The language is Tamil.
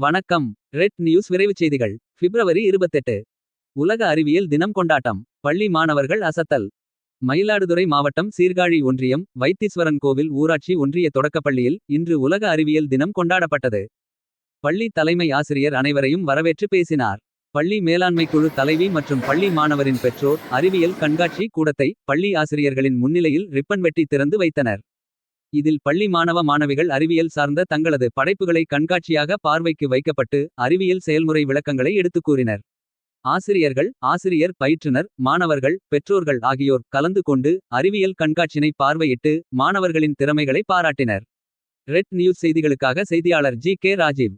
வணக்கம். ரெட் நியூஸ் விரைவுச் செய்திகள். பிப்ரவரி 28. உலக அறிவியல் தினம் கொண்டாட்டம். பள்ளி மாணவர்கள் அசத்தல். மயிலாடுதுறை மாவட்டம் சீர்காழி ஒன்றியம் வைத்தீஸ்வரன் கோவில் ஊராட்சி ஒன்றிய தொடக்கப்பள்ளியில் இன்று உலக அறிவியல் தினம் கொண்டாடப்பட்டது. பள்ளி தலைமை ஆசிரியர் அனைவரையும் வரவேற்று பேசினார். பள்ளி மேலாண்மை குழு தலைவி மற்றும் பள்ளி மாணவரின் பெற்றோர் அறிவியல் கண்காட்சி கூடத்தை பள்ளி ஆசிரியர்களின் முன்னிலையில் ரிப்பன் வெட்டி திறந்து வைத்தனர். இதில் பள்ளி மாணவ மாணவிகள் அறிவியல் சார்ந்த தங்களது படைப்புகளை கண்காட்சியாக பார்வைக்கு வைக்கப்பட்டு அறிவியல் செயல்முறை விளக்கங்களை எடுத்துக் கூறினர். ஆசிரியர்கள், ஆசிரியர் பயிற்றுனர், மாணவர்கள், பெற்றோர்கள் ஆகியோர் கலந்து கொண்டு அறிவியல் கண்காட்சினை பார்வையிட்டு மாணவர்களின் திறமைகளை பாராட்டினர். ரெட் நியூஸ் செய்திகளுக்காக செய்தியாளர் ஜி. கே. ராஜீவ்.